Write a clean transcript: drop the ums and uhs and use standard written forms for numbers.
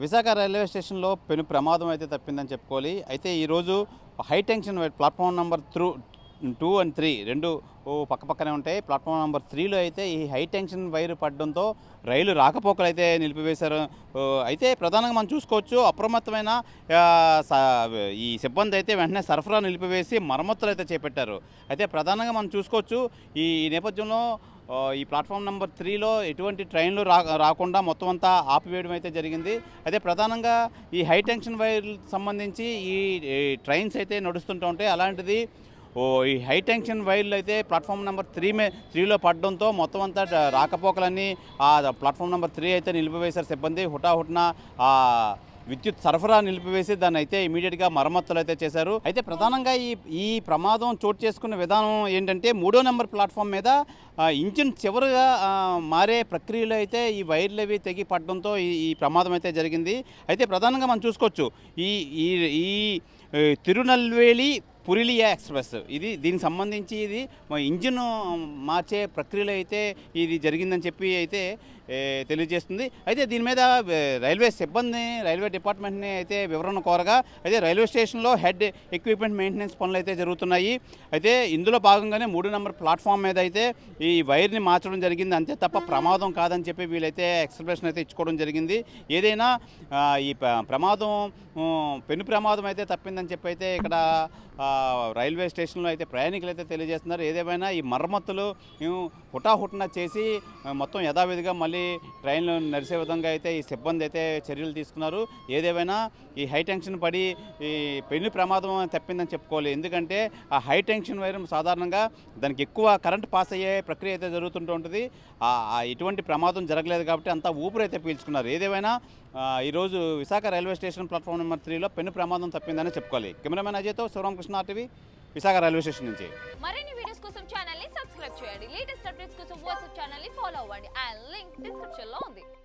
Visakha railway స్టేషన్లో పెను ప్రమాదం అయితే తప్పిందని చెప్పుకోవాలి. అయితే ఈరోజు high tension wire platform number 2 and 3 రెండు పక్కపక్కనే ఉంటాయి. ప్లాట్ఫామ్ నెంబర్ 3లో అయితే ఈ హై టెన్షన్ వైర్ పడడంతో రైలు రాకపోకలు అయితే నిలిపివేశారు. అయితే ప్రధానంగా మనం చూసుకోవచ్చు, అప్రమత్తమైన ఈ సిబ్బంది అయితే వెంటనే సరఫరా నిలిపివేసి మరమ్మతులు అయితే చేపట్టారు. అయితే ప్రధానంగా మనం చూసుకోవచ్చు, ఈ నేపథ్యంలో ఈ ప్లాట్ఫామ్ నెంబర్ 3లో ఎటువంటి ట్రైన్లు రాకుండా మొత్తం అంతా ఆపివేయడం అయితే జరిగింది. అయితే ప్రధానంగా ఈ హై టెన్షన్ వైర్ సంబంధించి ఈ ట్రైన్స్ అయితే నడుస్తుంటూ ఉంటాయి. అలాంటిది ఈ హై టెన్షన్ వైర్లు అయితే ప్లాట్ఫామ్ నెంబర్ 3లో పడడంతో మొత్తం అంతా రాకపోకలన్నీ ఆ ప్లాట్ఫామ్ నెంబర్ 3 అయితే నిలిపివేశారు సిబ్బంది. హుటాహుటిన విద్యుత్ సరఫరా నిలిపివేసి దాన్ని అయితే ఇమీడియట్గా మరమ్మతులు అయితే చేశారు. అయితే ప్రధానంగా ఈ ప్రమాదం చోటు చేసుకున్న విధానం ఏంటంటే, 3వ నెంబర్ ప్లాట్ఫామ్ మీద ఇంజిన్ చివరిగా మారే ప్రక్రియలో అయితే ఈ వైర్లు అవి తెగి పడడంతో ఈ ప్రమాదం అయితే జరిగింది. అయితే ప్రధానంగా మనం చూసుకోవచ్చు, ఈ ఈ తిరునల్వేలి పురిలియా ఎక్స్ప్రెస్ దీనికి సంబంధించి ఇది ఇంజిన్ మార్చే ప్రక్రియలో అయితే ఇది జరిగిందని చెప్పి అయితే తెలియజేస్తుంది. అయితే దీని మీద రైల్వే సిబ్బంది రైల్వే డిపార్ట్మెంట్ని అయితే వివరణ కోరగా, అయితే రైల్వే స్టేషన్లో హెడ్ ఎక్విప్మెంట్ మెయింటెనెన్స్ పనులు అయితే జరుగుతున్నాయి. అయితే ఇందులో భాగంగానే 3 నెంబర్ ప్లాట్ఫామ్ మీద అయితే ఈ వైర్ని మార్చడం జరిగింది, అంతే తప్ప ప్రమాదం కాదని చెప్పి వీళ్ళైతే ఎక్స్ప్లెనేషన్ అయితే ఇచ్చుకోవడం జరిగింది. ఏదైనా ఈ ప్రమాదం పెను ప్రమాదం అయితే తప్పిందని చెప్పి అయితే ఇక్కడ రైల్వే స్టేషన్లో అయితే ప్రయాణికులు అయితే తెలియజేస్తున్నారు. ఏదేమైనా ఈ మరమ్మతులు హుటాహుటిన చేసి మొత్తం యథావిధిగా మళ్ళీ ట్రైన్లు నడిచే విధంగా అయితే ఈ సిబ్బంది అయితే చర్యలు తీసుకున్నారు. ఏదేమైనా ఈ హై టెన్షన్ పడి ఈ పెను ప్రమాదం తప్పిందని చెప్పుకోవాలి. ఎందుకంటే ఆ హై టెన్షన్ వైర్ సాధారణంగా దానికి ఎక్కువ కరెంట్ పాస్ అయ్యే ప్రక్రియ అయితే జరుగుతుంటూ ఉంటుంది. ఎటువంటి ప్రమాదం జరగలేదు కాబట్టి అంతా ఊపిరి అయితే పీల్చుకున్నారు. ఏదేమైనా ఈరోజు Visakha railway station platform number 3లో పెను ప్రమాదం తప్పిందని చెప్పుకోవాలి. కెమెరామెన్ అజయ్తో Sivaramakrishna TV, Visakha railway station నుంచి. మరిన్ని వీడియోస్ కోసం ఛానల్ ని సబ్స్క్రైబ్ చేయండి. లేటెస్ట్ అప్డేట్స్ కోసం వాట్సాప్ ఛానల్ ని ఫాలో అవ్వండి. ఆ లింక్ డిస్క్రిప్షన్ లో ఉంది.